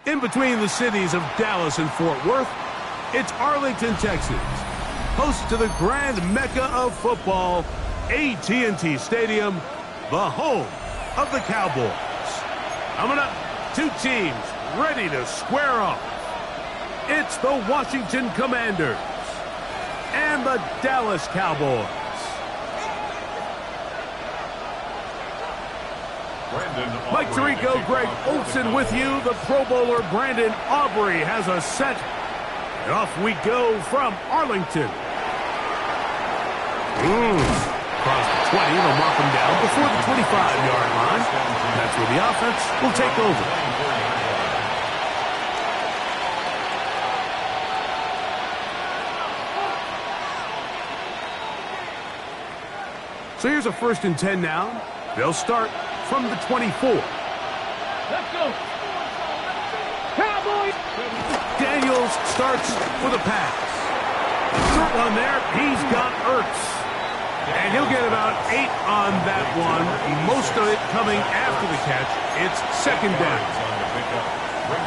In between the cities of Dallas and Fort Worth, it's Arlington, Texas, host to the grand mecca of football, AT&T Stadium, the home of the Cowboys. Coming up, two teams ready to square off. It's the Washington Commanders and the Dallas Cowboys. Mike Tirico, Greg Olson with you. The Pro Bowler Brandon Aubrey has a set. And off we go from Arlington. Across the 20, they'll mark them down before the 25-yard line. That's where the offense will take over. So here's a 1st and 10 now. They'll start from the 24. Let's go. Cowboys. Daniels starts with a pass. Short one there. He's got Ertz. And he'll get about 8 on that one. Most of it coming after the catch. It's 2nd down.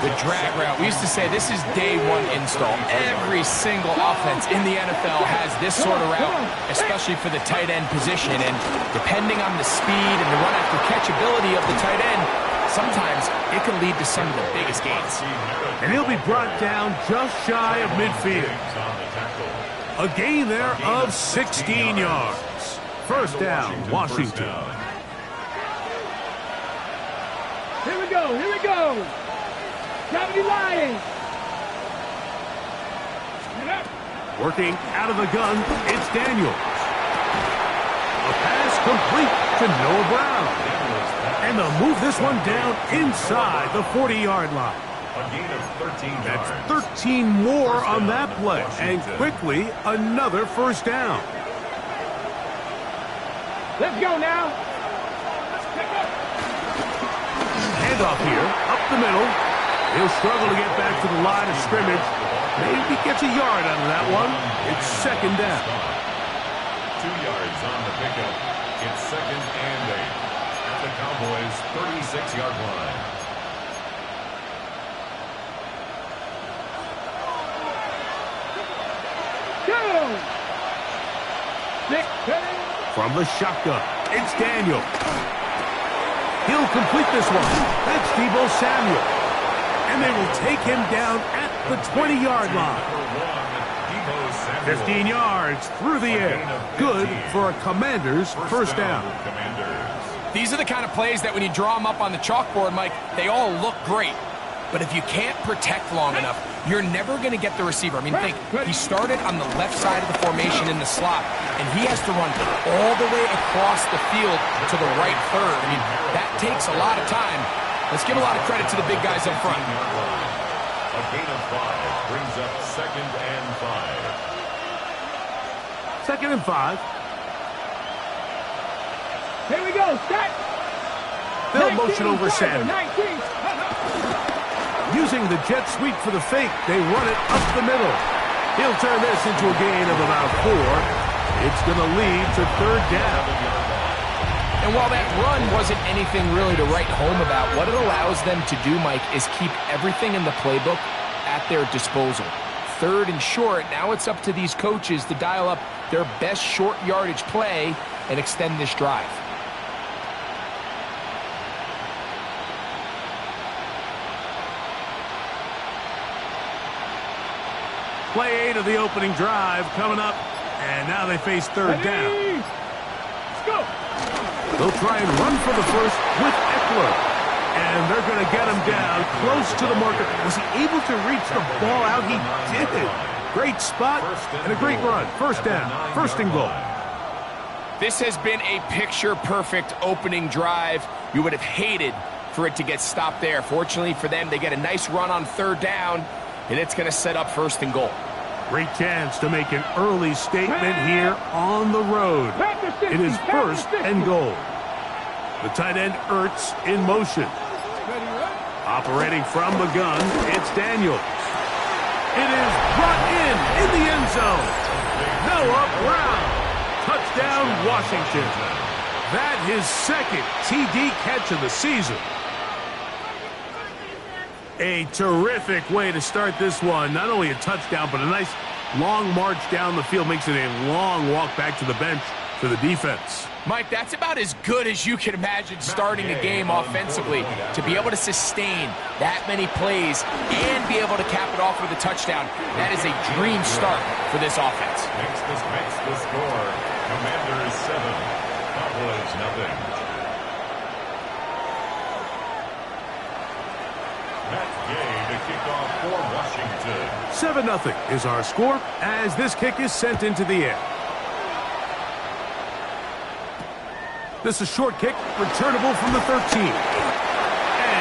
The drag route. We used to say this is day one install. Every single offense in the NFL has this sort of route, especially for the tight end position. And depending on the speed and the run after catch ability of the tight end, sometimes it can lead to some of the biggest gains. And he'll be brought down just shy of midfield. A gain there of 16 yards. 1st down, Washington. Here we go. Here we go. Gravity Lions. Working out of the gun, it's Daniels. A pass complete to Noah Brown. And they'll move this one down inside the 40-yard line. A gain of 13 yards. That's 13 more on that play. And quickly, another 1st down. Let's go now. Handoff here, up the middle. He'll struggle to get back to the line of scrimmage. Maybe gets a yard out of that one. It's 2nd down. 2 yards on the pickup. It's 2nd and 8 at the Cowboys' 36-yard line. From the shotgun, it's Daniel. He'll complete this one. That's Deebo Samuel. And they will take him down at the 20-yard line. 15 yards through the air. Good for a Commanders 1st down. These are the kind of plays that when you draw them up on the chalkboard, Mike, they all look great. But if you can't protect long enough, you're never going to get the receiver. I mean, think, he started on the left side of the formation in the slot, and he has to run all the way across the field to the right third. I mean, that takes a lot of time. Let's give a lot of credit to the big guys up front. A gain of 5 brings up 2nd and 5. 2nd and 5. Here we go. Set. They'll motion over Samuel. Using the jet sweep for the fake, they run it up the middle. He'll turn this into a gain of about 4. It's going to lead to 3rd down. And while that run wasn't anything really to write home about, what it allows them to do, Mike, is keep everything in the playbook at their disposal. 3rd and short, now it's up to these coaches to dial up their best short yardage play and extend this drive. Play 8 of the opening drive coming up, and now they face 3rd down. Let's go. They'll try and run for the 1st with Eckler, and they're going to get him down close to the marker. Was he able to reach the ball out? He did. Great spot and a great run. 1st down, 1st and goal. This has been a picture-perfect opening drive. You would have hated for it to get stopped there. Fortunately for them, they get a nice run on 3rd down, and it's going to set up 1st and goal. Great chance to make an early statement here on the road. It is 1st and goal. The tight end Ertz in motion. Operating from the gun, it's Daniels. It is brought in the end zone. Noah Brown. Touchdown, Washington. That his second TD catch of the season. A terrific way to start this one. Not only a touchdown, but a nice long march down the field. Makes it a long walk back to the bench for the defense. Mike, that's about as good as you can imagine starting a game offensively. To be able to sustain that many plays and be able to cap it off with a touchdown, that is a dream start for this offense. Makes the score. Commanders 7, Cowboys nothing. Matt Gay to kick off for Washington. 7-0 is our score as this kick is sent into the air. This is a short kick, returnable from the 13. And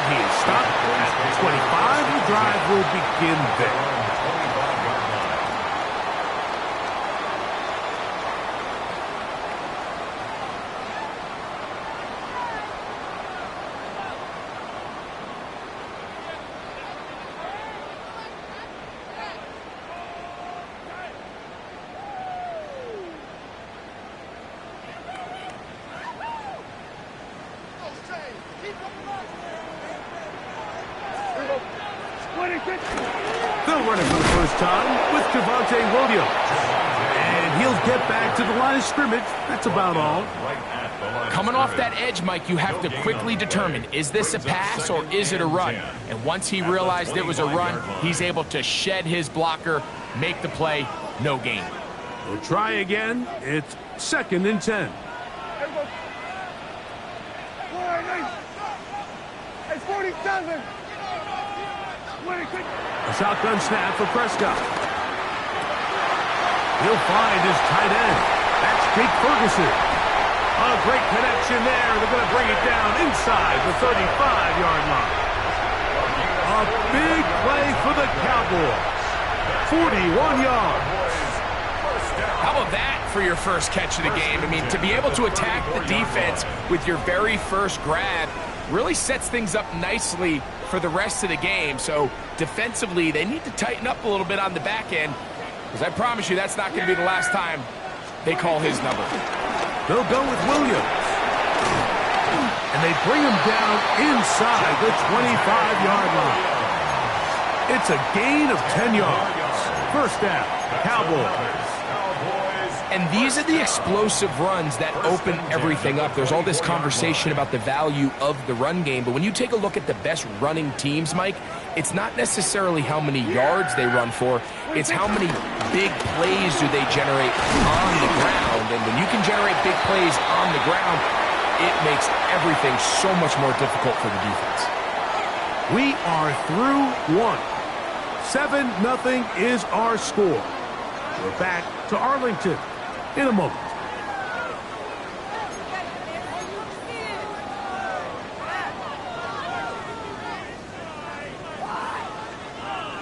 he is stopped at the 25. The drive will begin there. They'll run it for the first time with Williams. And he'll get back to the line of scrimmage. That's about all. Coming off that edge, Mike, you have to quickly determine, is this a pass or is it a run? And once he realized it was a run, he's able to shed his blocker, make the play, no gain. We'll try again. It's 2nd and 10. It's 47. A shotgun snap for Prescott. He'll find his tight end. That's Jake Ferguson. A great connection there. They're going to bring it down inside the 35-yard line. A big play for the Cowboys. 41 yards. How about that for your first catch of the game? I mean, to be able to attack the defense with your very first grab really sets things up nicely for the rest of the game. So defensively, they need to tighten up a little bit on the back end, because I promise you that's not going to be the last time they call his number. They'll go with Williams. And they bring him down inside the 25-yard line. It's a gain of 10 yards. First down, Cowboys. And these are the explosive runs that open everything up. There's all this conversation about the value of the run game, but when you take a look at the best running teams, Mike, it's not necessarily how many yards they run for, it's how many big plays do they generate on the ground. And when you can generate big plays on the ground, it makes everything so much more difficult for the defense. We are through one. 7-0 is our score. We're back to Arlington in a moment.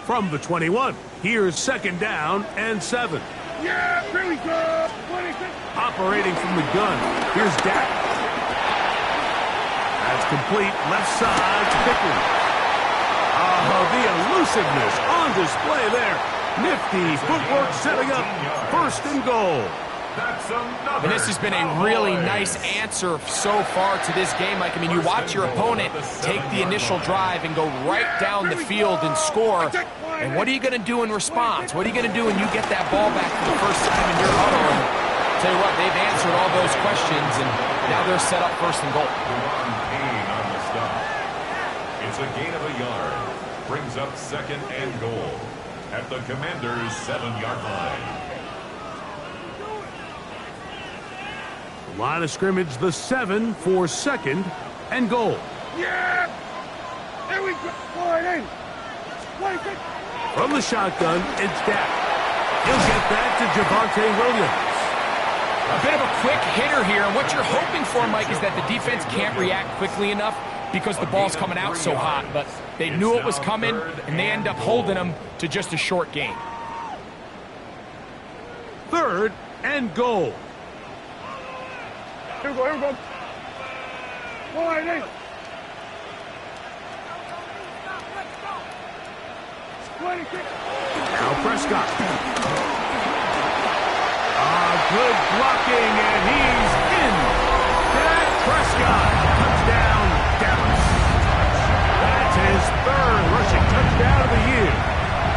From the 21, here's 2nd down and 7. Yeah, here we go. Operating from the gun, here's Dak. That's complete, left side to Pickens. The elusiveness on display there. Nifty footwork setting up 1st and goal. And this has been a really nice answer so far to this game, Mike. I mean, you watch your opponent take the initial drive and go right down the field and score. And what are you going to do in response? What are you going to do when you get that ball back for the first time in your huddle? And tell you what, they've answered all those questions, and now they're set up 1st and goal. It's a gain of a yard. Brings up 2nd and goal at the Commanders' 7-yard line. Line of scrimmage, the 7 for 2nd and goal. Yeah! Here we go. From the shotgun, it's Dak. He'll get that to Javonte Williams. A bit of a quick hitter here, and what you're hoping for, Mike, is that the defense can't react quickly enough because the ball's coming out so hot, but they knew it was coming, and they end up holding them to just a short gain. 3rd and goal. Here we go. Now Prescott. Good blocking, and he's in. Dak Prescott. Touchdown, Dallas. That's his third rushing touchdown of the year.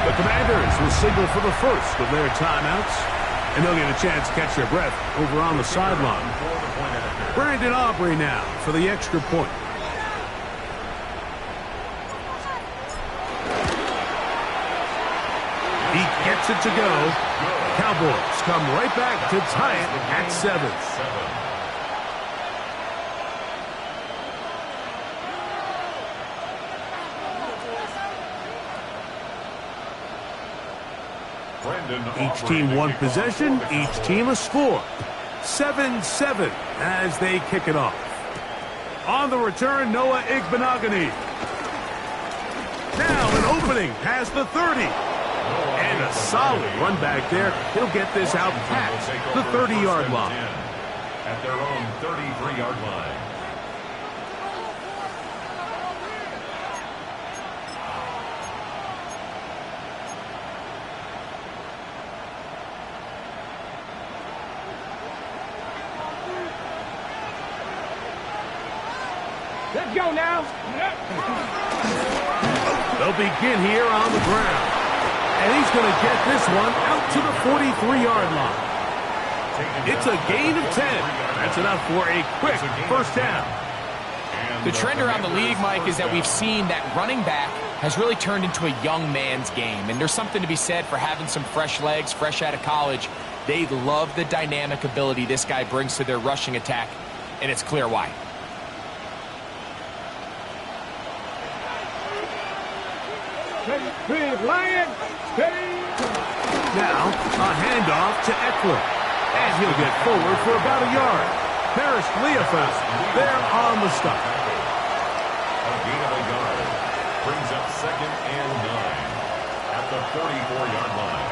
The Commanders will signal for the first of their timeouts, and they'll get a chance to catch their breath over on the sideline. Brandon Aubrey now for the extra point. He gets it to go. Cowboys come right back to tie it at 7. Each team one possession, each team a score. 7-7 as they kick it off. On the return, Noah Igbenogany. Now an opening past the 30. And a solid run back there. He'll get this out past the 30-yard line. At their own 33-yard line. Let's go now. They'll begin here on the ground. And he's going to get this one out to the 43-yard line. It's a gain of 10. That's enough for a quick first down. The trend around the league, Mike, is that we've seen that running back has really turned into a young man's game. And there's something to be said for having some fresh legs, fresh out of college. They love the dynamic ability this guy brings to their rushing attack, and it's clear why. Now, a handoff to Eckler. And he'll get forward for about a yard. Paris Leofeld there on the stop. A gain of a yard. Brings up 2nd and 9 at the 44-yard line.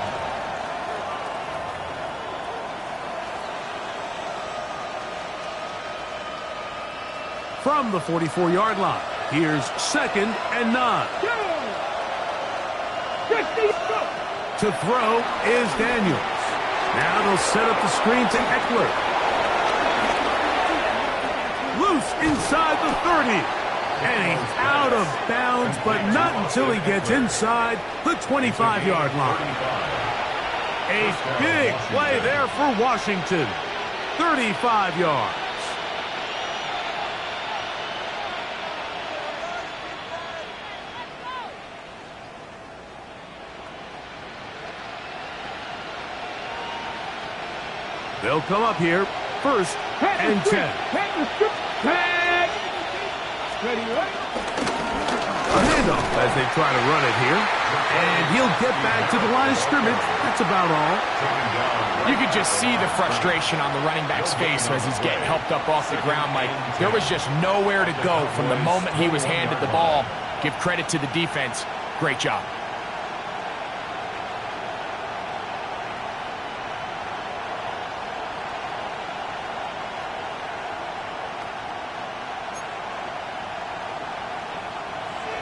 From the 44-yard line, here's 2nd and 9. To throw is Daniels. Now they'll set up the screen to Eckler. Loose inside the 30. And he's out of bounds, but not until he gets inside the 25-yard line. A big play there for Washington. 35 yards. They'll come up here, 1st and 10. A handoff as they try to run it here. And he'll get back to the line of scrimmage. That's about all. You could just see the frustration on the running back's face as he's getting helped up off the ground, Mike. There was just nowhere to go from the moment he was handed the ball. Give credit to the defense. Great job.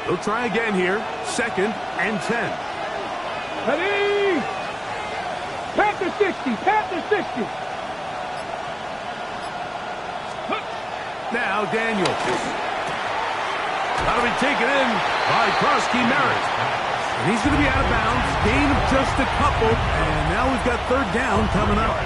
They'll try again here. 2nd and 10. Ready? Pat the 60. Pat the 60. Now Daniels. That'll be taken in by Krosky Merritt. And he's going to be out of bounds. Gain of just a couple. And now we've got 3rd down coming up.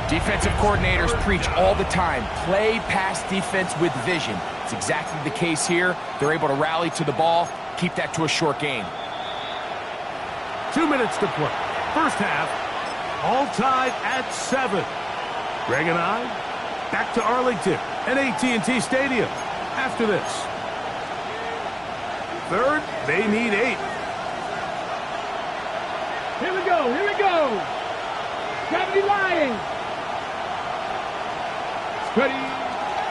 Defensive coordinators preach all the time, play pass defense with vision. It's exactly the case here. They're able to rally to the ball, keep that to a short gain. 2 minutes to play. First half, all tied at 7. Greg and I, back to Arlington at AT&T Stadium. After this. 3rd, they need 8. Here we go. Here we go. Gravity Lions. Ready?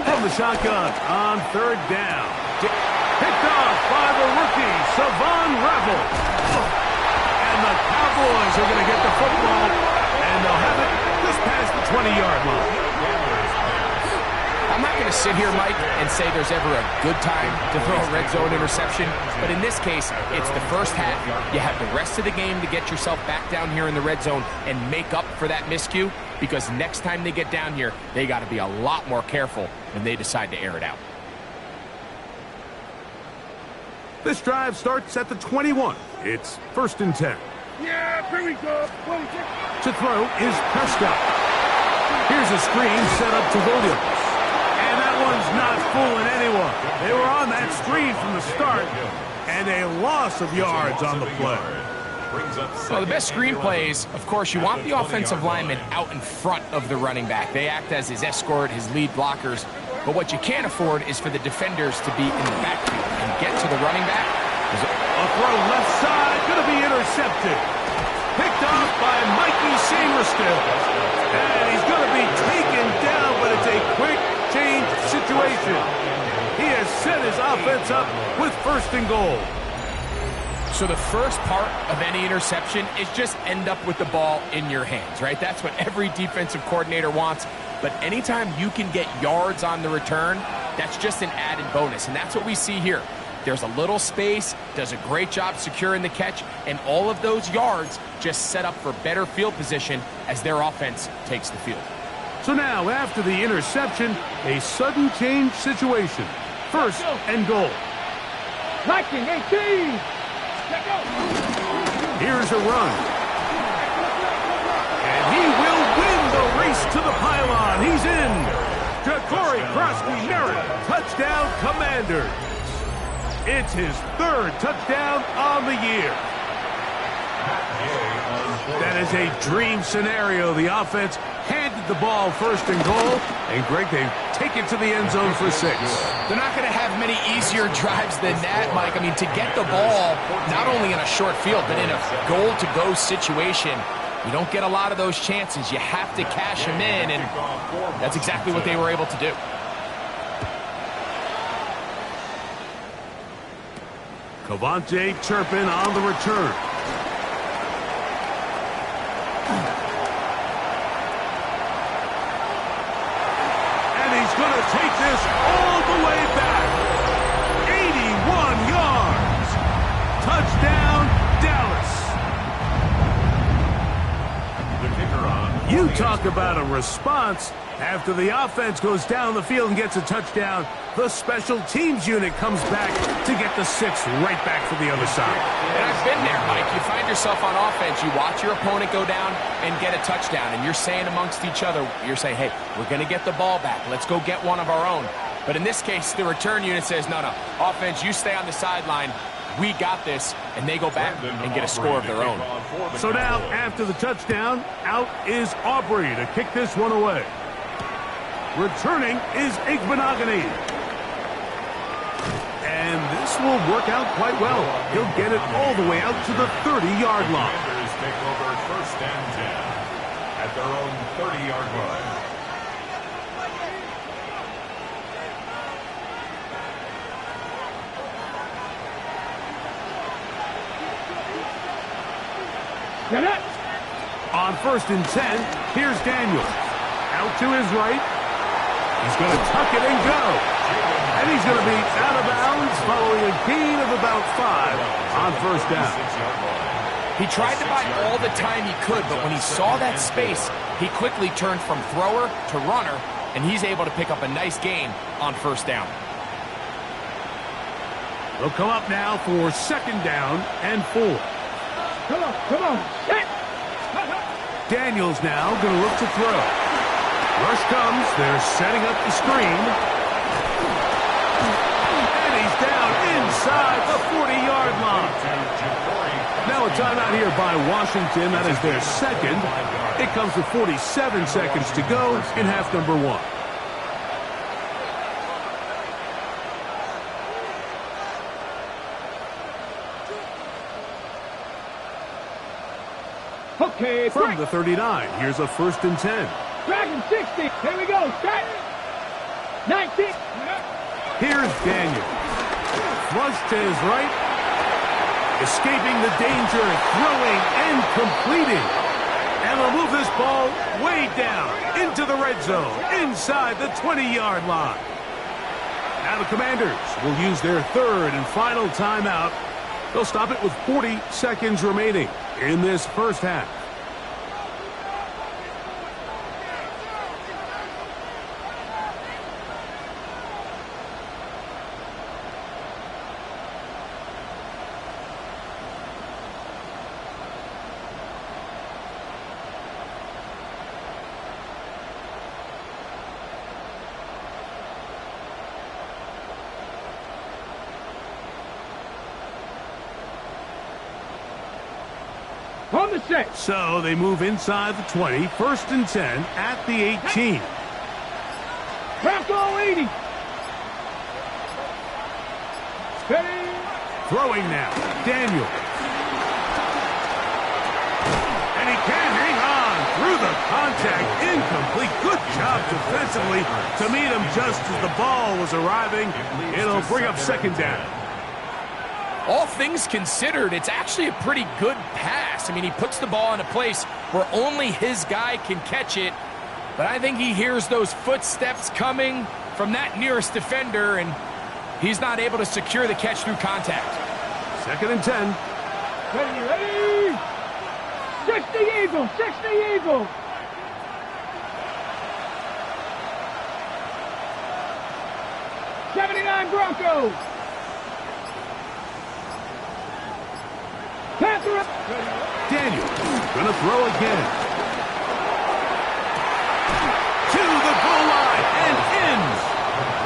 From the shotgun on 3rd down. Picked off by the rookie, Savon Revel. And the Cowboys are going to get the football, and they'll have it just past the 20-yard line. I I'm not going to sit here, Mike, and say there's ever a good time to throw a red zone interception, but in this case, it's the first half. You have the rest of the game to get yourself back down here in the red zone and make up for that miscue, because next time they get down here, they got to be a lot more careful when they decide to air it out. This drive starts at the 21. It's 1st and 10. Yeah, here we go. 26. To throw is Prescott. Here's a screen set up to Williams. And that one's not fooling anyone. They were on that screen from the start, and a loss of yards on the play. Well, the best screen plays, of course, you want the offensive lineman out in front of the running back. They act as his escort, his lead blockers. But what you can't afford is for the defenders to be in the backfield and get to the running back. A throw left side, going to be intercepted. Picked off by Mikey Samerstill. And he's going to be taken down, but it's a quick change situation. He has set his offense up with 1st and goal. So the first part of any interception is just end up with the ball in your hands, right? That's what every defensive coordinator wants. But anytime you can get yards on the return, that's just an added bonus. And that's what we see here. There's a little space, does a great job securing the catch, and all of those yards just set up for better field position as their offense takes the field. So now, after the interception, a sudden change situation. 1st and goal. Liking 18. Let go. Here's a run. And he will win the race to the pylon. He's in. Ja'Cory Krosky-Merritt, touchdown Commanders. It's his 3rd touchdown on the year. That is a dream scenario. The offense handed the ball 1st and goal, and Greg, they take it to the end zone for 6. They're not going to have many easier drives than that, Mike. I mean, to get the ball, not only in a short field, but in a goal-to-go situation, you don't get a lot of those chances. You have to cash them in, and that's exactly what they were able to do. Cavante Turpin on the return. And he's going to take this all the way back. 81 yards. Touchdown, Dallas. The kicker on. You talk about a response. After the offense goes down the field and gets a touchdown, the special teams unit comes back to get the 6 right back for the other side. And I've been there, Mike. You find yourself on offense, you watch your opponent go down and get a touchdown, and you're saying amongst each other, you're saying, hey, we're going to get the ball back. Let's go get one of our own. But in this case, the return unit says, no, offense, you stay on the sideline. We got this, and they go back and get a score of their own. So now, after the touchdown, out is Aubrey to kick this one away. Returning is Igbenogany. And this will work out quite well. He'll get it all the way out to the 30-yard line. Commanders take over 1st and 10 at their own 30-yard line. On 1st and 10, here's Daniel. Out to his right. He's going to tuck it and go. And he's going to be out of bounds following a gain of about 5 on 1st down. He tried to buy all the time he could, but when he saw that space, he quickly turned from thrower to runner, and he's able to pick up a nice gain on 1st down. They'll come up now for 2nd down and 4. Come on. Daniels now going to look to throw. Rush comes. They're setting up the screen. And he's down inside the 40-yard line. Now a timeout here by Washington. That is their 2nd. It comes with 47 seconds to go in half number 1. Okay, from the 39, here's a 1st and 10. Dragon 60. Here we go. Start. 19. Here's Daniel. Flush to his right. Escaping the danger, throwing and completing. And they'll move this ball way down into the red zone, inside the 20-yard line. Now the Commanders will use their third and final timeout. They'll stop it with 40 seconds remaining in this first half. On the set. So they move inside the 20, first and 10 at the 18. Craft all 80. Steady. Throwing now, Daniel. And he can't hang on through the contact. Incomplete. Good job defensively to meet him just as the ball was arriving. It'll bring up second down. All things considered, it's actually a pretty good pass. I mean, he puts the ball in a place where only his guy can catch it. But I think he hears those footsteps coming from that nearest defender, and he's not able to secure the catch through contact. Second and 10. Ready. 60 Eagle. 60 Eagle. '79 Broncos. Daniel gonna throw again. To the goal line and in.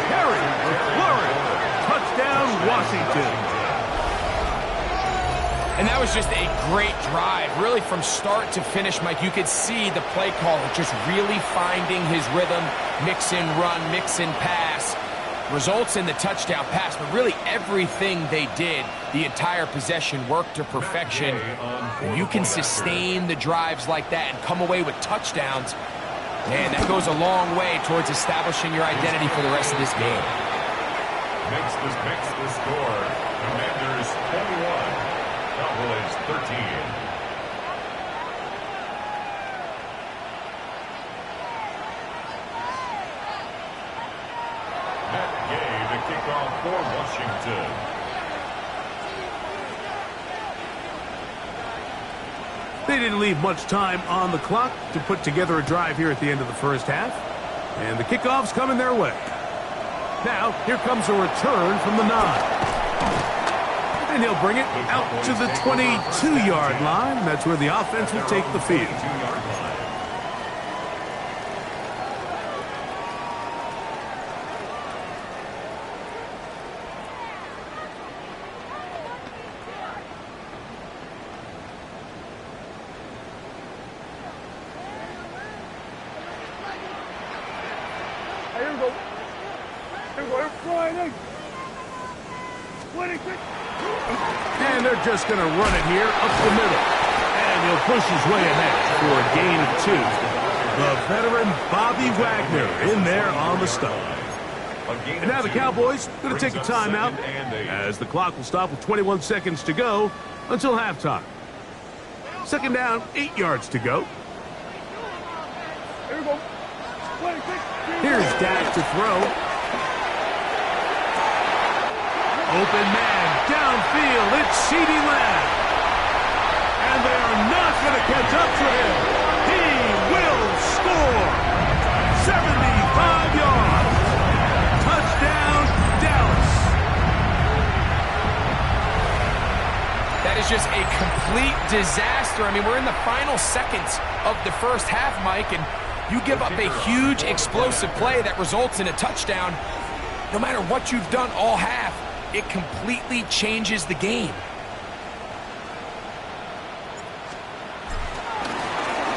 Harry McLaurin. Touchdown, Washington. And that was just a great drive. Really from start to finish, Mike, you could see the play caller just really finding his rhythm. Mix and run, mix and pass. Results in the touchdown pass, but really everything they did, the entire possession worked to perfection. When you can sustain the drives like that and come away with touchdowns, man, that goes a long way towards establishing your identity for the rest of this game. Makes the score. Commanders 21, Cowboys 13. Kickoff for Washington. They didn't leave much time on the clock to put together a drive here at the end of the first half. And the kickoff's coming their way. Now, here comes a return from the 9. And he'll bring it out to the 22-yard line. That's where the offense will take the field. And they're just going to run it here up the middle. And he'll push his way ahead for a gain of 2. The veteran Bobby Wagner in there on the stop. And now the Cowboys going to take a timeout as the clock will stop with 21 seconds to go until halftime. Second down, 8 yards to go. Here's Dak to throw. Open man, downfield, it's CeeDee Lamb. And they are not going to catch up to him. He will score. 75 yards. Touchdown, Dallas. That is just a complete disaster. I mean, we're in the final seconds of the first half, Mike, and you give up a huge explosive play that results in a touchdown. No matter what you've done all half, it completely changes the game.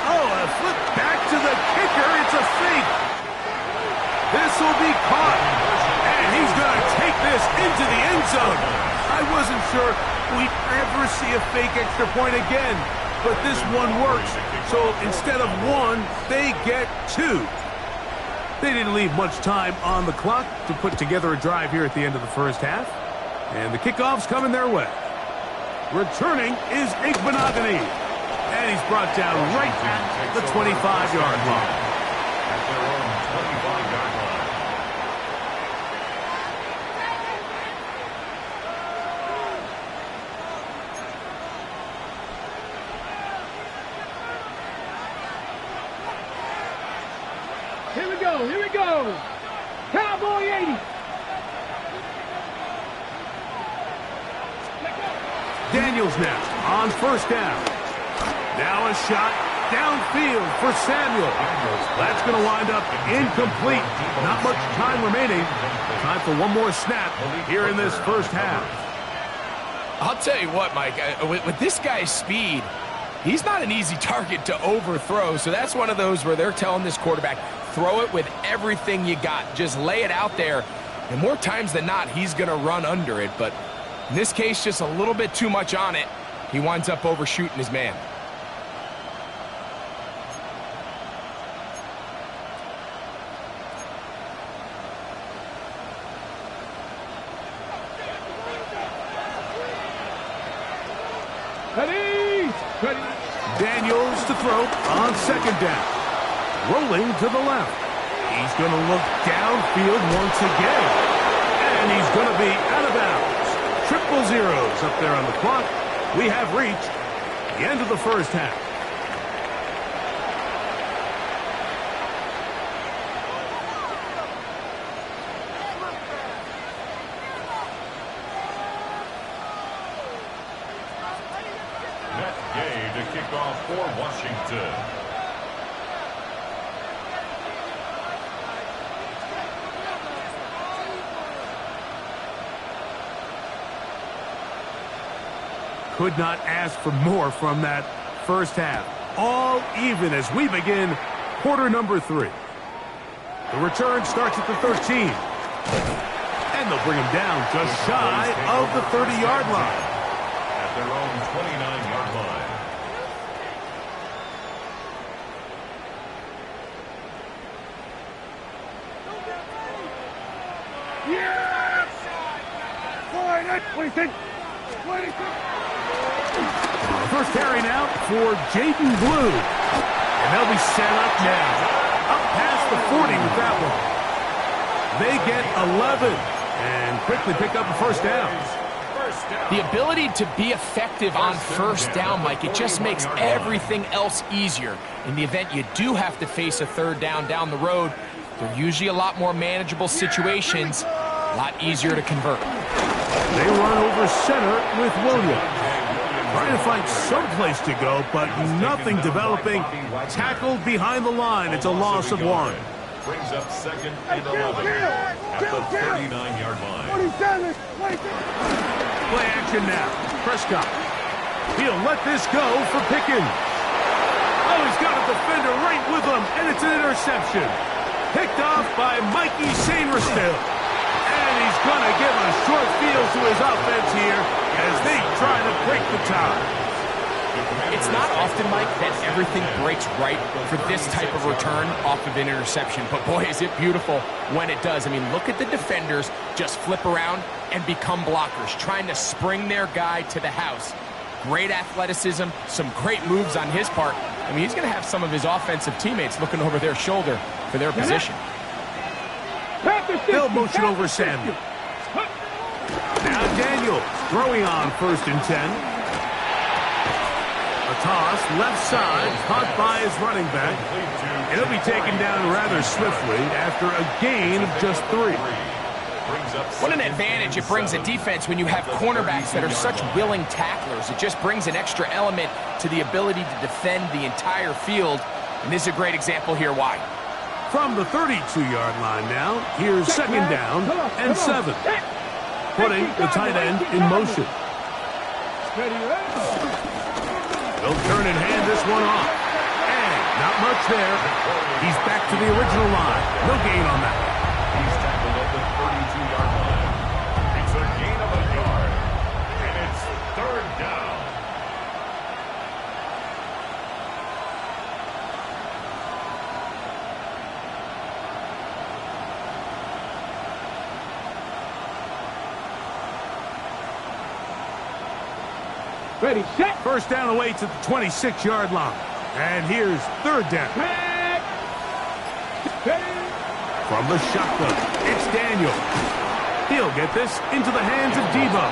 Oh, a flip back to the kicker. It's a fake. This will be caught. And he's going to take this into the end zone. I wasn't sure we'd ever see a fake extra point again. But this one works. So instead of 1, they get 2. They didn't leave much time on the clock to put together a drive here at the end of the first half. And the kickoff's coming their way. Returning is Igbenogany. And he's brought down right at the 25-yard line. At their own 25-yard line. Here we go, here we go. Cowboy 80. Daniels now on first down. Now a shot downfield for Samuel. That's going to wind up incomplete. Not much time remaining. Time for one more snap here in this first half. I'll tell you what, Mike, with this guy's speed, he's not an easy target to overthrow. So that's one of those where they're telling this quarterback, throw it with everything you got. Just lay it out there. And more times than not, he's going to run under it. But in this case, just a little bit too much on it. He winds up overshooting his man. Daniels to throw on second down. Rolling to the left. He's going to look downfield once again. And he's going to be out of bounds. Triple zeros up there on the clock. We have reached the end of the first half. To kick off for Washington. Could not ask for more from that first half. All even as we begin quarter number 3. The return starts at the 13. And they'll bring him down just shy of the 30-yard line. At their own 29-yard line. Yes! 26. First carry now for Jaden Blue. And they'll be set up now. Up past the 40 with that one. They get 11 and quickly pick up a first down. The ability to be effective on first down, Mike, it just makes everything else easier. In the event you do have to face a third down the road, they're usually a lot more manageable situations, a lot easier to convert. They run over center with Williams. Trying to find some place to go, but nothing developing. Tackled behind the line. It's a loss of 1. Brings up second and 11 at the 39-yard line. Play action now. Prescott. He'll let this go for Pickens. Oh, he's got a defender right with him, and it's an interception. Picked off by Mikey Sainristil. And he's going to give a short field to his offense here as they try to break the tie. It's not often, Mike, that everything breaks right for this type of return off of an interception. But, boy, is it beautiful when it does. I mean, look at the defenders just flip around and become blockers, trying to spring their guy to the house. Great athleticism, some great moves on his part. I mean, he's going to have some of his offensive teammates looking over their shoulder for their position. They'll motion over Samuel. Now Daniels throwing on first and 10. A toss, left side, caught by his running back. And he'll be taken down rather swiftly after a gain of just 3. What an advantage it brings a defense when you have cornerbacks that are such willing tacklers. It just brings an extra element to the ability to defend the entire field. And this is a great example here why. From the 32-yard line now, here's second down and 7. Putting the tight end in motion. They'll turn and hand this one off. And not much there. He's back to the original line. No gain on that. He's tackled at the 32-yard line. It's a gain of a yard. And it's third down. Ready, set. First down away to the 26-yard line. And here's third down. From the shotgun, it's Daniel. He'll get this into the hands of Debo.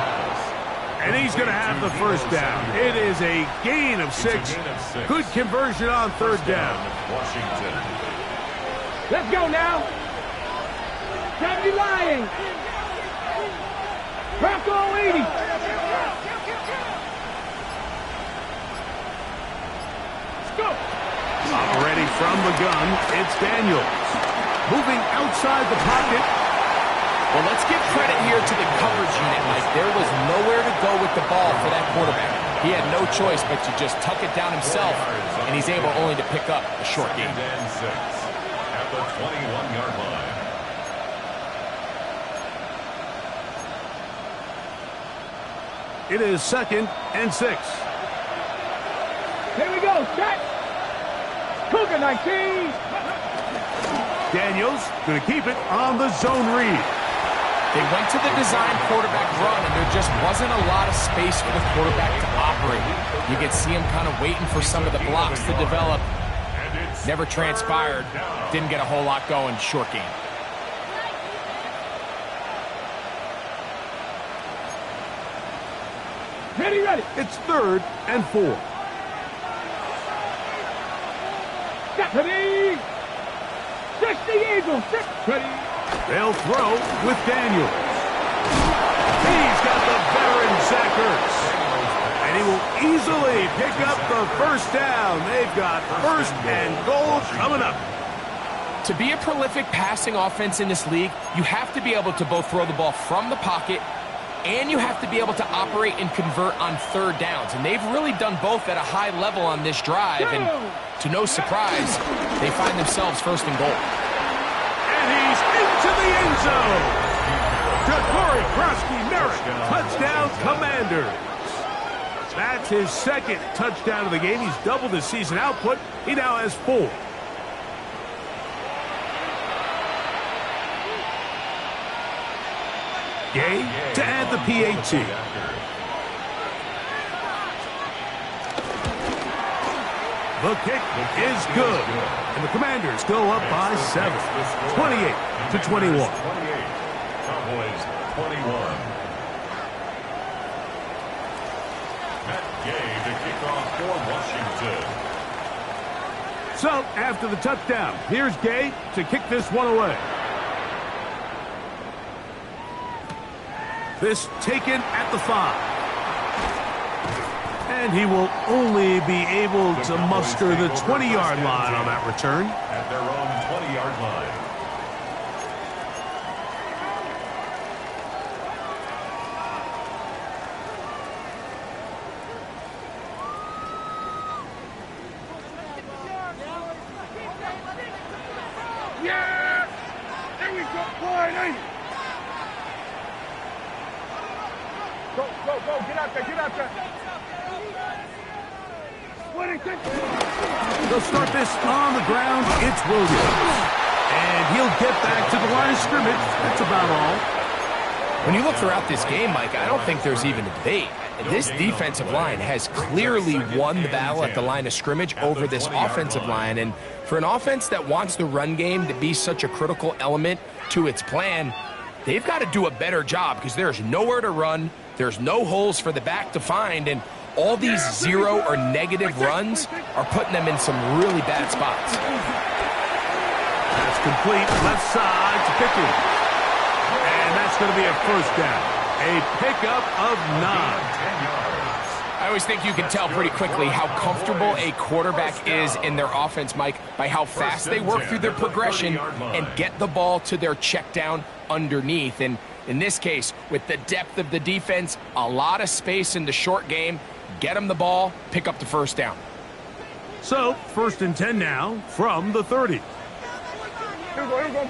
And he's going to have the first down. It is a gain of 6. Good conversion on third down. Washington. Let's go now. Time to be lying. Bronco 80. Let's go. Already from the gun, it's Daniels. Moving outside the pocket. Well, let's give credit here to the coverage unit, Mike. There was nowhere to go with the ball for that quarterback. He had no choice but to just tuck it down himself, and he's able only to pick up a short gain. Second and 6 at the 21-yard line. It is second and 6. Here we go. Set. Cougar 19. Daniels going to keep it on the zone read. They went to the design quarterback run, and there just wasn't a lot of space for the quarterback to operate. You could see him kind of waiting for some of the blocks to develop. Never transpired. Didn't get a whole lot going. Short game. Ready, ready. It's third and 4. Ready. 60 Eagles. Ready. They'll throw with Daniels. He's got the veteran Zach Ertz. And he will easily pick up the first down. They've got first and goal coming up. To be a prolific passing offense in this league, you have to be able to both throw the ball from the pocket and you have to be able to operate and convert on third downs. And they've really done both at a high level on this drive. And to no surprise, they find themselves first and goal. And he's into the end zone. Corey Krosky-Merritt, touchdown Commanders. That's his second touchdown of the game. He's doubled his season output. He now has 4. Gay to add the PAT. The kick is good. And the Commanders go up by 7. 28-21. Cowboys 21. Matt Gay to kick off for Washington. So, after the touchdown, here's Gay to kick this one away. This taken at the 5. And he will only be able to muster the 20-yard line on that return. At their own 20-yard line. Yeah! There we go, boy! Go, go, go, get out there, get out there. They'll start this on the ground. It's Williams. And he'll get back to the line of scrimmage. That's about all. When you look throughout this game, Mike, I don't think there's even a debate. This defensive line has clearly won the battle at the line of scrimmage over this offensive line. And for an offense that wants the run game to be such a critical element to its plan, they've got to do a better job because there's nowhere to run. There's no holes for the back to find, and all these zero or negative runs are putting them in some really bad spots. That's complete left side to Pickens. And that's going to be a first down. A pickup of 9. I always think you can tell pretty quickly how comfortable a quarterback is in their offense, Mike, by how fast they work through their progression and get the ball to their check down underneath. And in this case, with the depth of the defense, a lot of space in the short game, get them the ball, pick up the first down. So, first and 10 now from the 30. Here we go, here we go.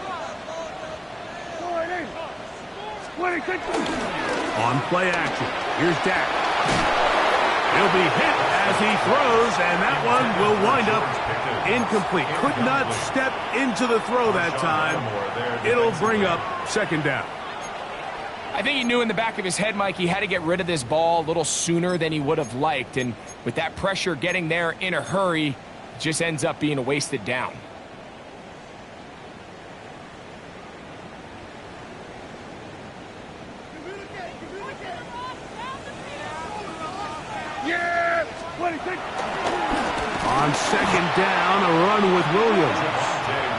On play action, here's Dak. He'll be hit as he throws, and that one will wind up incomplete. Could not step into the throw that time. It'll bring up second down. I think he knew in the back of his head, Mike, he had to get rid of this ball a little sooner than he would have liked. And with that pressure getting there in a hurry, it just ends up being a wasted down. On second down, a run with Williams.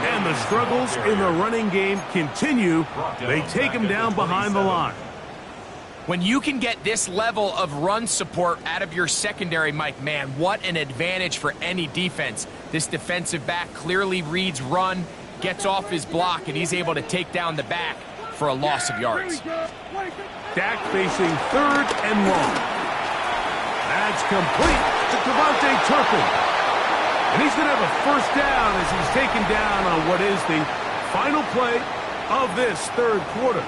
And the struggles in the running game continue. They take him down behind the line. When you can get this level of run support out of your secondary, Mike, man, what an advantage for any defense. This defensive back clearly reads run, gets off his block, and he's able to take down the back for a loss of yards. Dak facing third and long. That's complete to Devontae Turpin. And he's going to have a first down as he's taken down on what is the final play of this third quarter.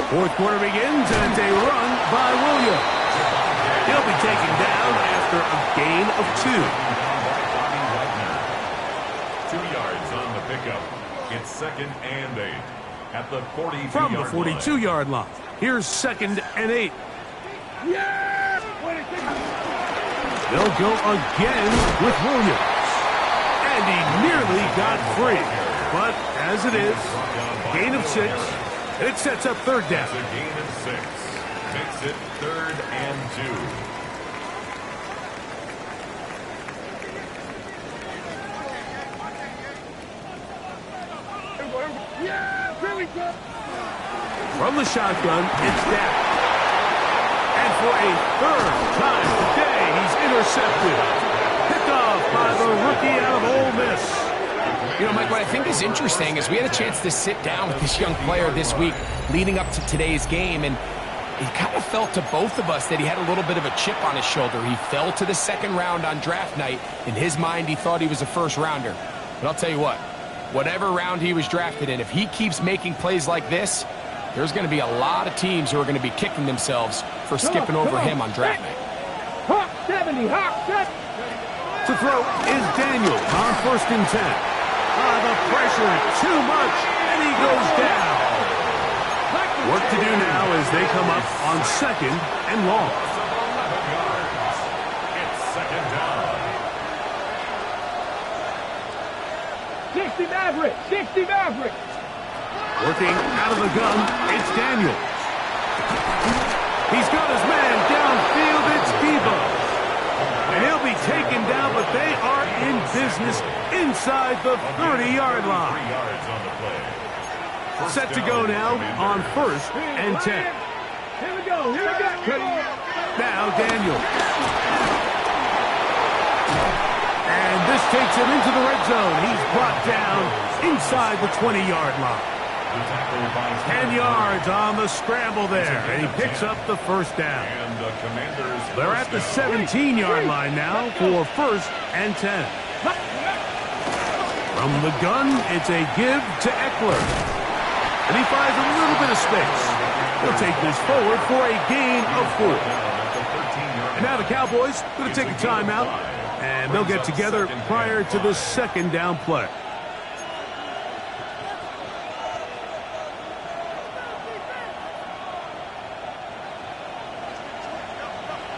Fourth quarter begins, and it's a run by Williams. He'll be taken down after a gain of 2. 2 yards on the pickup. It's 2nd and 8 at the 42-yard From the 42-yard line. Here's 2nd and 8. They'll go again with Williams. And he nearly got free. But as it is, gain of 6. And it sets up third down. It's a gain of 6. Makes it 3rd and 2. From the shotgun, it's Dak. And for a third time today, he's intercepted. Picked off by the rookie out of Ole Miss. You know, Mike, what I think is interesting is we had a chance to sit down with this young player this week leading up to today's game, and it kind of felt to both of us that he had a little bit of a chip on his shoulder. He fell to the second round on draft night. In his mind, he thought he was a first rounder. But I'll tell you what, whatever round he was drafted in, if he keeps making plays like this, there's going to be a lot of teams who are going to be kicking themselves for skipping over him on draft night. Hawk 70, Hawk 70. To throw is Daniel on 1st and 10. The pressure, too much, and he goes down. Work to do now as they come up on 2nd and long. It's 2nd down. 60 Maverick, 60 Maverick. Working out of the gun, it's Daniel. He's got his man downfield, it's Debo. And he'll be taken down, but they are in business inside the 30-yard line. 3 yards on the play. Set to go now on 1st and 10. Here we go, here we go. Now Daniel. And this takes him into the red zone. He's brought down inside the 20-yard line. 10 yards on the scramble there, and he picks up the first down. And the Commanders. They're at the 17-yard line now for 1st and 10. From the gun, it's a give to Eckler. And he finds a little bit of space. He'll take this forward for a gain of 4. And now the Cowboys going to take a timeout, and they'll get together prior to the 2nd down play.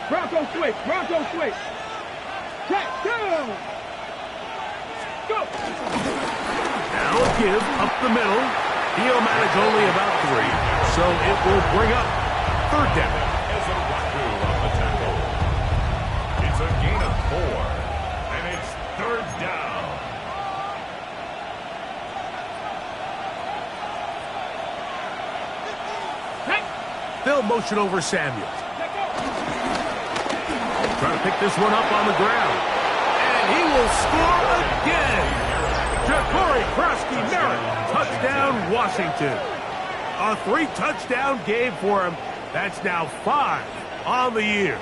Bronco switch, Bronco switch. Check, down. Go. Now a give up the middle. He'll manage only about 3, so it will bring up third down. As a Raku on the tackle. It's a gain of 4, and it's 3rd down. They'll motion over Samuel. Trying to pick this one up on the ground. And he will score again. Ja'Cory Krosky-Merritt, touchdown Washington. A 3-touchdown game for him. That's now 5 on the year.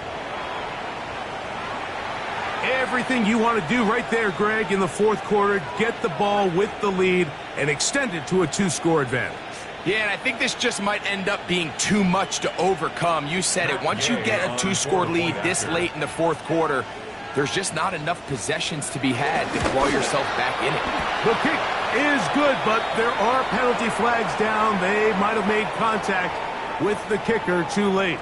Everything you want to do right there, Greg, in the fourth quarter. Get the ball with the lead and extend it to a 2-score advantage. Yeah, and I think this just might end up being too much to overcome. You said it. Once you get a 2-score lead this late in the fourth quarter, there's just not enough possessions to be had to claw yourself back in it. The kick is good, but there are penalty flags down. They might have made contact with the kicker too late.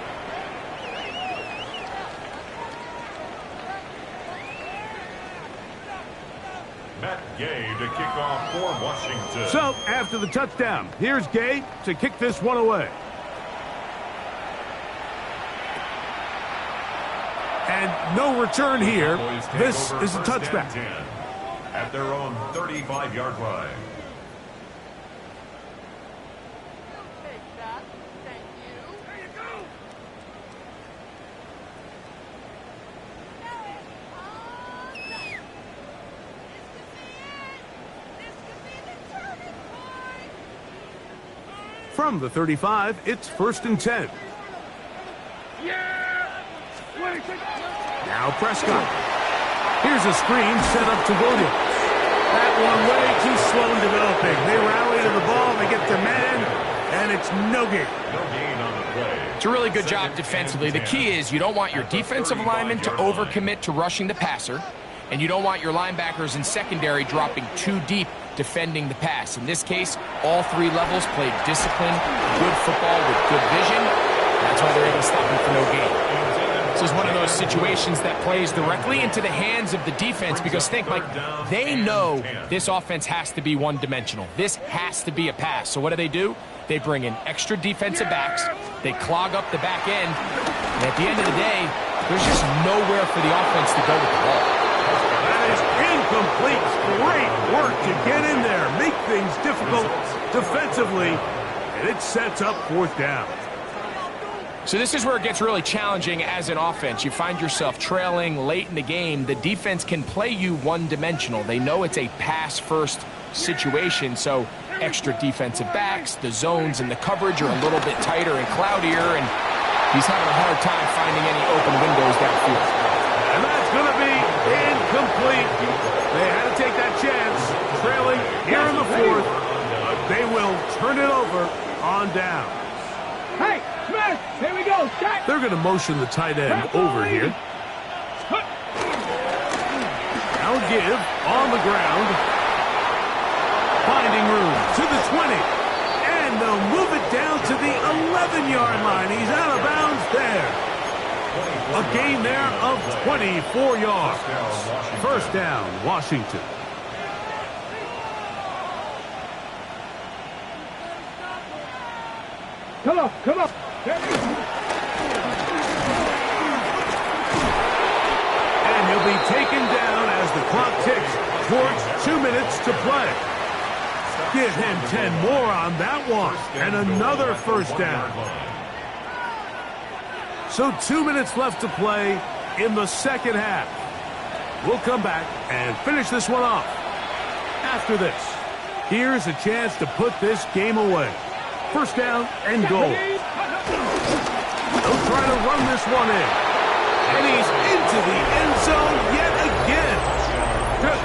Gay to kick off for Washington. So, after the touchdown, here's Gay to kick this one away. And no return here. This is a touchback. At their own 35-yard line. From the 35, it's 1st and 10. Now Prescott. Here's a screen set up to Williams. That one way too slow in developing. They rally to the ball, they get to man, and it's no gain. No gain on the play. It's a really good job defensively. The key is you don't want your defensive linemen to overcommit to rushing the passer, and you don't want your linebackers and secondary dropping too deep defending the pass. In this case, all 3 levels played disciplined, good football with good vision. That's why they're able to stop him for no gain. This is one of those situations that plays directly into the hands of the defense because think, Mike, they know this offense has to be one-dimensional. This has to be a pass. So what do? They bring in extra defensive backs. They clog up the back end. And at the end of the day, there's just nowhere for the offense to go with the ball. That is incomplete. Great work to get in there, make things difficult defensively, and it sets up 4th down. So this is where it gets really challenging as an offense. You find yourself trailing late in the game. The defense can play you one-dimensional. They know it's a pass-first situation, so extra defensive backs, the zones and the coverage are a little bit tighter and cloudier, and he's having a hard time finding any open windows downfield. And that's going to be incomplete. They had to take that chance, trailing here in the 4th. They will turn it over on down. Hey, Smith, here we go. Shot. They're going to motion the tight end over here. Now give on the ground. Finding room to the 20. And they'll move it down to the 11-yard line. He's out of bounds there. A gain there of 24 yards. 1st down, Washington. Come on. And he'll be taken down as the clock ticks towards 2 minutes to play. Give him 10 more on that one. And another 1st down. So 2 minutes left to play in the 2nd half. We'll come back and finish this one off. After this, here's a chance to put this game away. 1st down and goal. They'll try to run this one in. And he's into the end zone yet again.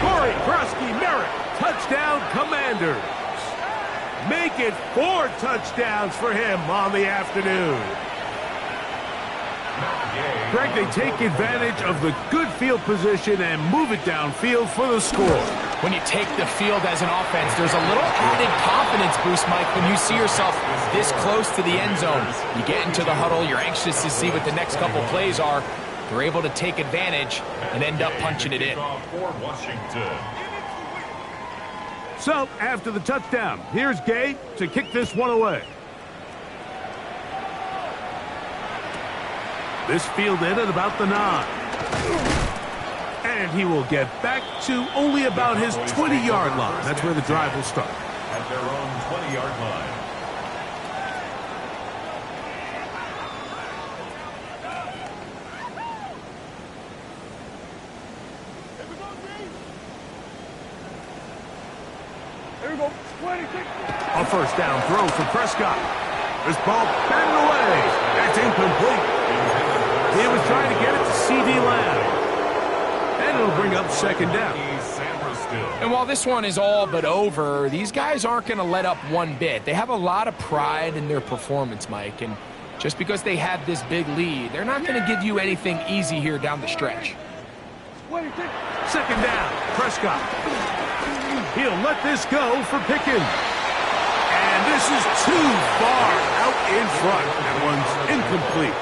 Corey Krosky-Merritt, touchdown Commanders. Make it 4 touchdowns for him on the afternoon. Greg, they take advantage of the good field position and move it downfield for the score. When you take the field as an offense, there's a little added confidence boost, Mike, when you see yourself this close to the end zone. You get into the huddle, you're anxious to see what the next couple plays are. They're able to take advantage and end up punching it in. So, after the touchdown, here's Gay to kick this one away. This fielded at about the 9. And he will get back to only about his 20-yard line. That's where the drive will start. At their own 20-yard line. Here we go. 26. A 1st down throw for Prescott. This ball batted away. That's incomplete. He was trying to get it to C.D. Lamb. And it'll bring up second down. And while this one is all but over, these guys aren't going to let up one bit. They have a lot of pride in their performance, Mike. And just because they have this big lead, they're not going to give you anything easy here down the stretch. Second down, Prescott. He'll let this go for Pickens. And this is too far out in front. That one's incomplete.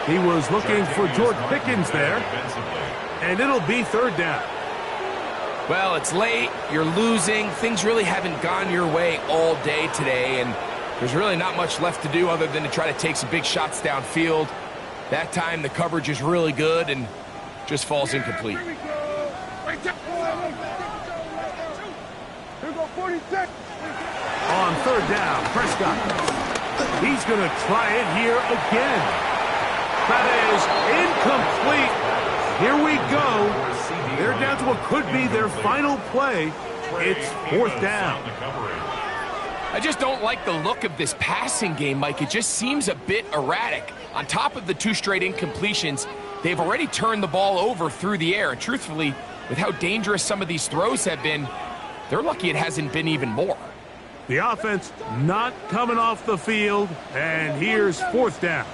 He was looking for George Pickens there. And it'll be third down. Well, it's late, you're losing, things really haven't gone your way all day today, and there's really not much left to do other than to try to take some big shots downfield. That time the coverage is really good and just falls incomplete. Here we go, 46. On third down, Prescott. He's going to try it here again. That is incomplete. Here we go. They're down to what could be their final play. It's fourth down. I just don't like the look of this passing game, Mike. It just seems a bit erratic. On top of the 2 straight incompletions, they've already turned the ball over through the air. And truthfully, with how dangerous some of these throws have been, they're lucky it hasn't been even more. The offense not coming off the field, and here's fourth down.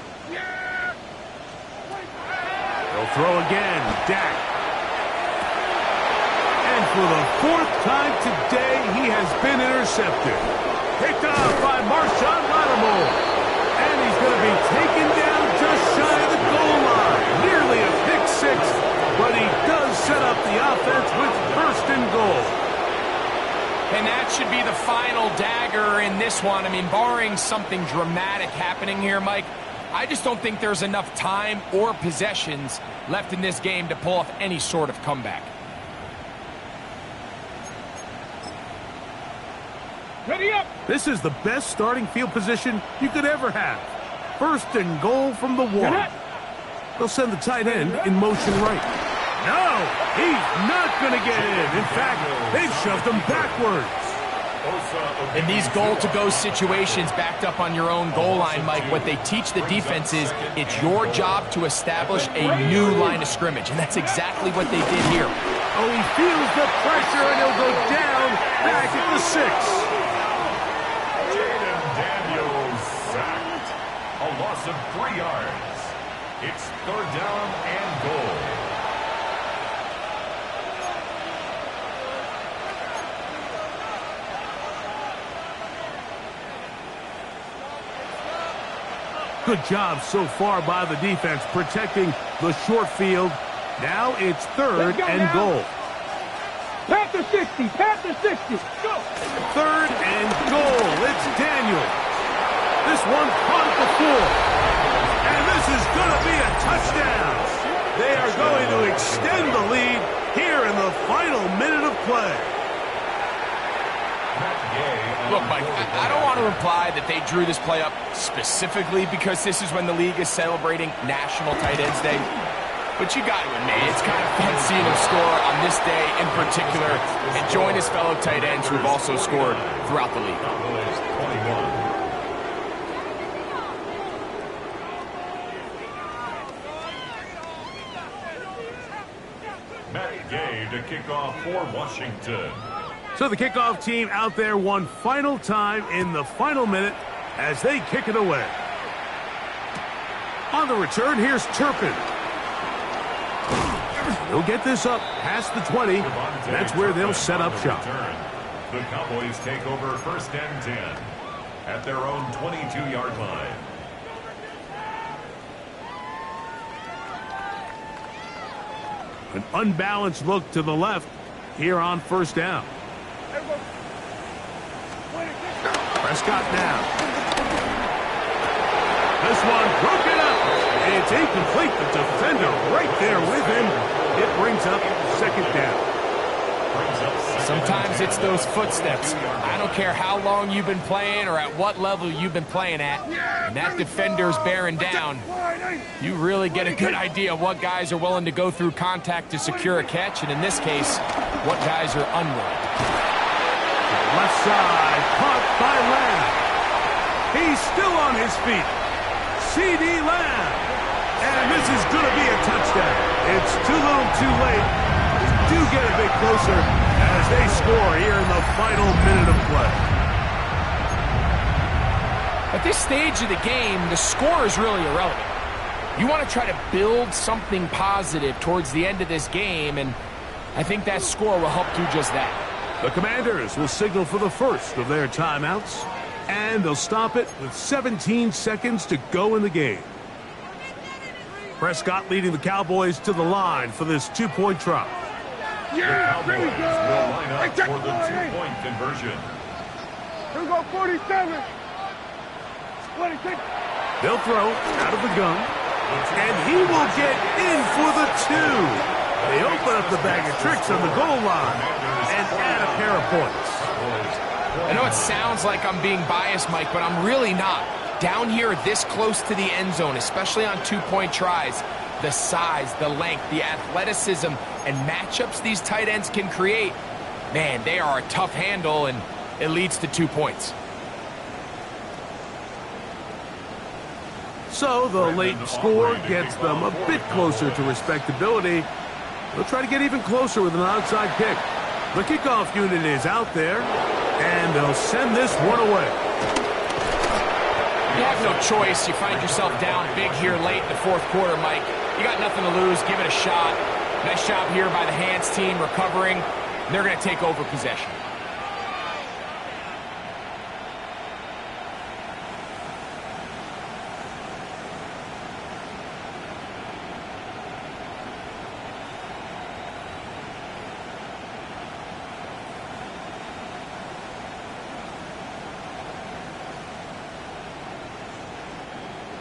They'll throw again, Dak. And for the 4th time today, he has been intercepted. Picked off by Marshawn Lattimore. And he's going to be taken down just shy of the goal line. Nearly a pick 6, but he does set up the offense with first and goal. And that should be the final dagger in this one. I mean, barring something dramatic happening here, Mike, I just don't think there's enough time or possessions left in this game to pull off any sort of comeback. Ready up. This is the best starting field position you could ever have. First and goal from the 1. They'll send the tight end in motion right. No, he's not going to get in. In fact, they've shoved him backwards. In these goal-to-go situations backed up on your own goal line, Mike, what they teach the defense is it's your job to establish a new line of scrimmage, and that's exactly what they did here. Oh, he feels the pressure, and he'll go down back at the 6. Daniels sacked. A loss of 3 yards. It's third down and goal. Good job so far by the defense protecting the short field. Now it's third and goal. Pass the 60. Pass the 60. Go. Third and goal. It's Daniel. This one caught at the 4. And this is going to be a touchdown. They are going to extend the lead here in the final minute of play. Look, Mike, I don't want to imply that they drew this play up specifically because this is when the league is celebrating National Tight Ends Day. But you got to admit, it's kind of fun seeing him score on this day in particular and join his fellow tight ends who have also scored throughout the league. Matt Gay to kick off for Washington. So the kickoff team out there one final time in the final minute as they kick it away. On the return, here's Turpin. He'll get this up past the 20. That's where they'll set up shop. The Cowboys take over first and 10 at their own 22-yard line. An unbalanced look to the left here on first down. Prescott now. This one broken up. It's incomplete. The defender right there with him. It brings up second down. Sometimes it's those footsteps. I don't care how long you've been playing or at what level you've been playing at, and that defender's bearing down. You really get a good idea of what guys are willing to go through contact to secure a catch, and in this case, what guys are unwilling. Left side, caught by Lamb. He's still on his feet. C.D. Lamb. And this is going to be a touchdown. It's too little too late. They do get a bit closer as they score here in the final minute of play. At this stage of the game, the score is really irrelevant. You want to try to build something positive towards the end of this game, and I think that score will help do just that. The Commanders will signal for the first of their timeouts, and they'll stop it with 17 seconds to go in the game. Prescott leading the Cowboys to the line for this two-point try. Yeah, there we go. Will line up for the two-point conversion. Here we go, 47. 26. They'll throw out of the gun, and he will get in for the two. They open up the bag of tricks on the goal line and add a pair of points. I know it sounds like I'm being biased, Mike, but I'm really not. Down here this close to the end zone, especially on two-point tries, the size, the length, the athleticism, and matchups these tight ends can create, man, they are a tough handle, and it leads to 2 points. So the late score gets them a bit closer to respectability. They'll try to get even closer with an onside kick. The kickoff unit is out there, and they'll send this one away. You have no choice. You find yourself down big here late in the fourth quarter, Mike. You got nothing to lose. Give it a shot. Nice job here by the hands team recovering. They're going to take over possession.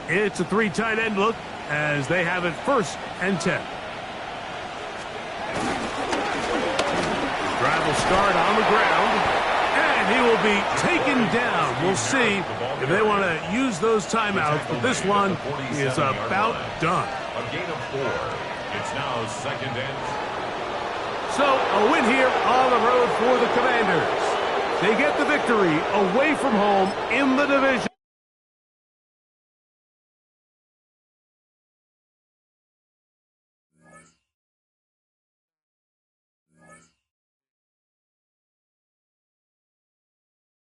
It's a three tight end look as they have it 1st and 10. Drive will start on the ground, and he will be taken down. We'll see if they want to use those timeouts, but this one is about done. A gain of 4. It's now 2nd and. So a win here on the road for the Commanders. They get the victory away from home in the division.